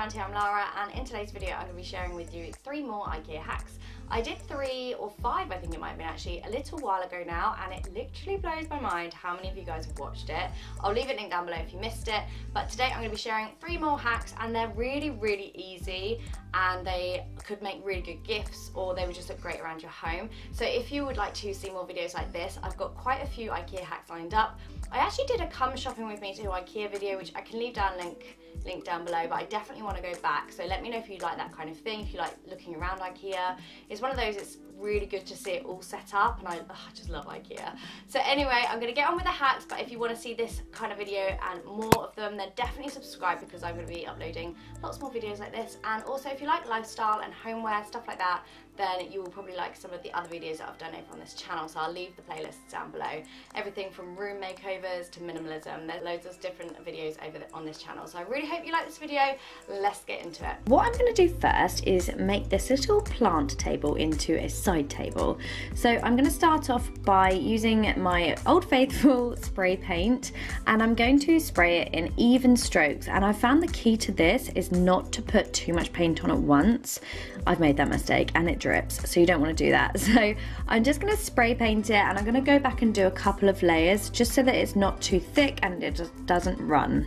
around here, I'm Lara, and in today's video I'm going to be sharing with you 3 more IKEA hacks. I did 3 or 5, I think it might have been actually, a little while ago now, and it literally blows my mind how many of you guys have watched it. I'll leave it linked down below if you missed it, but today I'm going to be sharing 3 more hacks, and they're really easy, and they could make really good gifts, or they would just look great around your home. So if you would like to see more videos like this, I've got quite a few IKEA hacks lined up. I actually did a come shopping with me to IKEA video, which I can leave down link down below, but I definitely want to go back, so let me know if you like that kind of thing, if you like looking around IKEA. It's one of those, it's really good to see it all set up, and I just love IKEA. So anyway, I'm going to get on with the hacks, but if you want to see this kind of video and more of them, then definitely subscribe, because I'm going to be uploading lots more videos like this. And also, if you like lifestyle and homeware, stuff like that, then you will probably like some of the other videos that I've done over on this channel, so I'll leave the playlists down below. Everything from room makeovers to minimalism, there's loads of different videos on this channel, so I really hope you like this video. Let's get into it. What I'm going to do first is make this little plant table into a side table. So I'm going to start off by using my Old Faithful spray paint, and I'm going to spray it in even strokes, and I found the key to this is not to put too much paint on at once. I've made that mistake and it drips, so you don't want to do that. So I'm just going to spray paint it, and I'm going to go back and do a couple of layers just so that it's not too thick and it just doesn't run.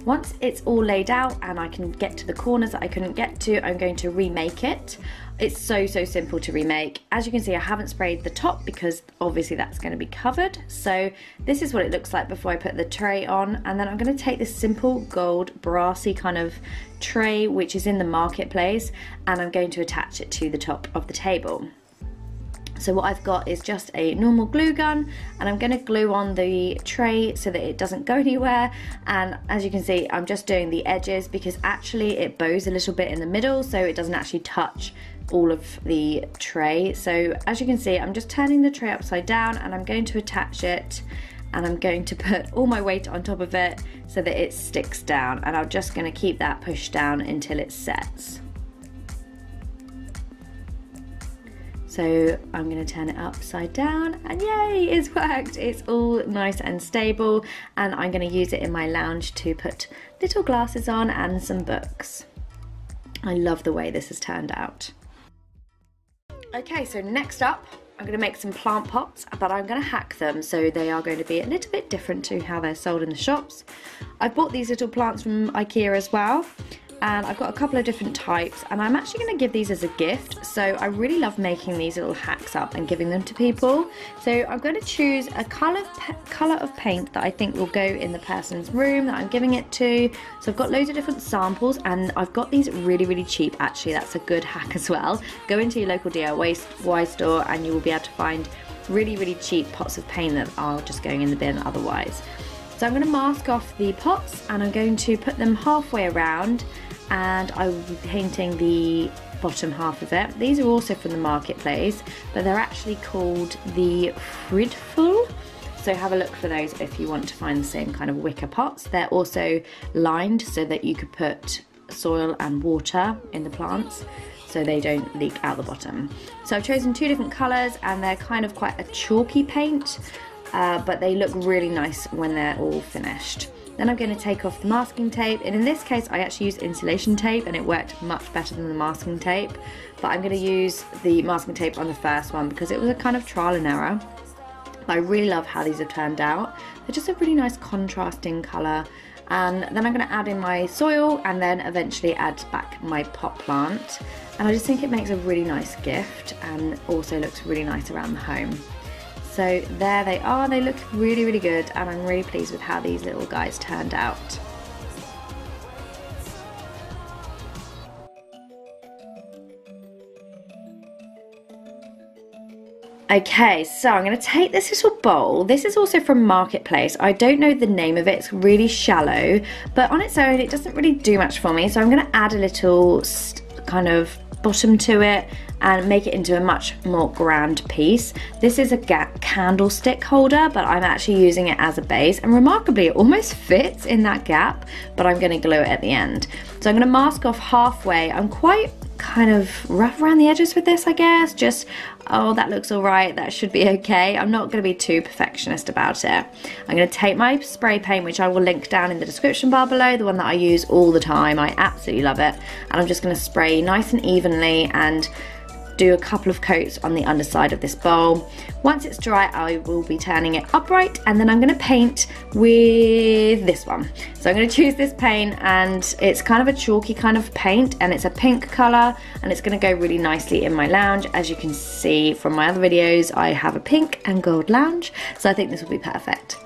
Once it's all laid out and I can get to the corners that I couldn't get to, I'm going to remake it. It's so simple to remake. As you can see, I haven't sprayed the top because obviously that's going to be covered. So this is what it looks like before I put the tray on, and then I'm going to take this simple gold brassy kind of tray which is in the marketplace, and I'm going to attach it to the top of the table. So what I've got is just a normal glue gun, and I'm going to glue on the tray so that it doesn't go anywhere. And as you can see, I'm just doing the edges because actually it bows a little bit in the middle, so it doesn't actually touch all of the tray. So as you can see, I'm just turning the tray upside down, and I'm going to attach it, and I'm going to put all my weight on top of it so that it sticks down, and I'm just going to keep that pushed down until it sets. So I'm going to turn it upside down, and yay, it's worked. It's all nice and stable, and I'm going to use it in my lounge to put little glasses on and some books. I love the way this has turned out. Okay, so next up, I'm going to make some plant pots, but I'm going to hack them, so they are going to be a little bit different to how they're sold in the shops. I've bought these little plants from IKEA as well, and I've got a couple of different types, and I'm actually going to give these as a gift. So I really love making these little hacks up and giving them to people. So I'm going to choose a colour of paint that I think will go in the person's room that I'm giving it to. So I've got loads of different samples, and I've got these really cheap. Actually, that's a good hack as well. Go into your local DIY store and you will be able to find really cheap pots of paint that are just going in the bin otherwise. So I'm going to mask off the pots, and I'm going to put them halfway around, and I will be painting the bottom half of it. These are also from the marketplace, but they're actually called the Fridful. So have a look for those if you want to find the same kind of wicker pots. They're also lined so that you could put soil and water in the plants so they don't leak out the bottom. So I've chosen 2 different colours, and they're kind of quite a chalky paint, but they look really nice when they're all finished. Then I'm going to take off the masking tape, and in this case I actually used insulation tape, and it worked much better than the masking tape, but I'm going to use the masking tape on the first one because it was a kind of trial and error. But I really love how these have turned out. They're just a really nice contrasting colour. And then I'm going to add in my soil, and then eventually add back my pot plant, and I just think it makes a really nice gift and also looks really nice around the home. So there they are, they look really good, and I'm really pleased with how these little guys turned out. Okay, so I'm going to take this little bowl. This is also from Marketplace. I don't know the name of it, it's really shallow, but on its own it doesn't really do much for me, so I'm going to add a little kind of bottom to it and make it into a much more grand piece. This is a candlestick holder, but I'm actually using it as a base, and remarkably it almost fits in that gap, but I'm going to glue it at the end. So I'm going to mask off halfway. I'm quite kind of rough around the edges with this, I guess. Just, oh, that looks all right, that should be okay. I'm not going to be too perfectionist about it. I'm going to take my spray paint, which I will link down in the description bar below, the one that I use all the time. I absolutely love it. And I'm just going to spray nice and evenly and do a couple of coats on the underside of this bowl. Once it's dry, I will be turning it upright, and then I'm going to paint with this one. So I'm going to choose this paint, and it's kind of a chalky kind of paint, and it's a pink colour, and it's going to go really nicely in my lounge. As you can see from my other videos, I have a pink and gold lounge, so I think this will be perfect.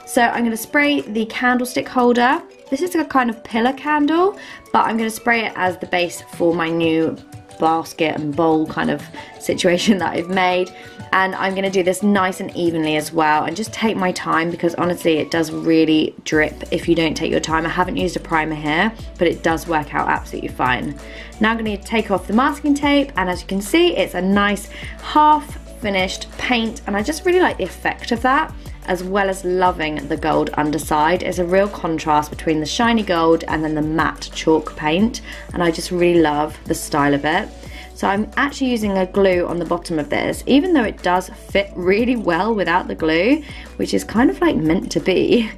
So I'm going to spray the candlestick holder. This is a kind of pillar candle, but I'm going to spray it as the base for my new basket and bowl kind of situation that I've made. And I'm going to do this nice and evenly as well, and just take my time, because honestly it does really drip if you don't take your time. I haven't used a primer here, but it does work out absolutely fine. Now I'm going to take off the masking tape, and as you can see, it's a nice half finished paint, and I just really like the effect of that, as well as loving the gold underside. It's a real contrast between the shiny gold and then the matte chalk paint, and I just really love the style of it. So I'm actually using a glue on the bottom of this, even though it does fit really well without the glue, which is kind of like meant to be,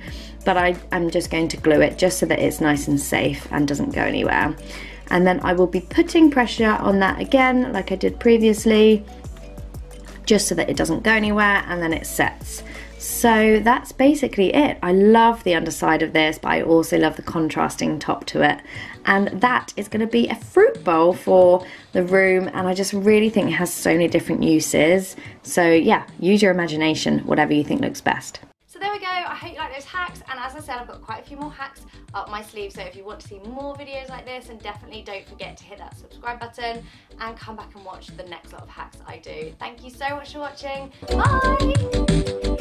but I'm just going to glue it just so that it's nice and safe and doesn't go anywhere. And then I will be putting pressure on that again, like I did previously, just so that it doesn't go anywhere, and then it sets. So that's basically it. I love the underside of this, but I also love the contrasting top to it. And that is going to be a fruit bowl for the room, and I just really think it has so many different uses. So yeah, use your imagination, whatever you think looks best. So there we go. I hope you like those hacks, and as I said, I've got quite a few more hacks up my sleeve, so if you want to see more videos like this, then definitely don't forget to hit that subscribe button and come back and watch the next lot of hacks I do. Thank you so much for watching. Bye!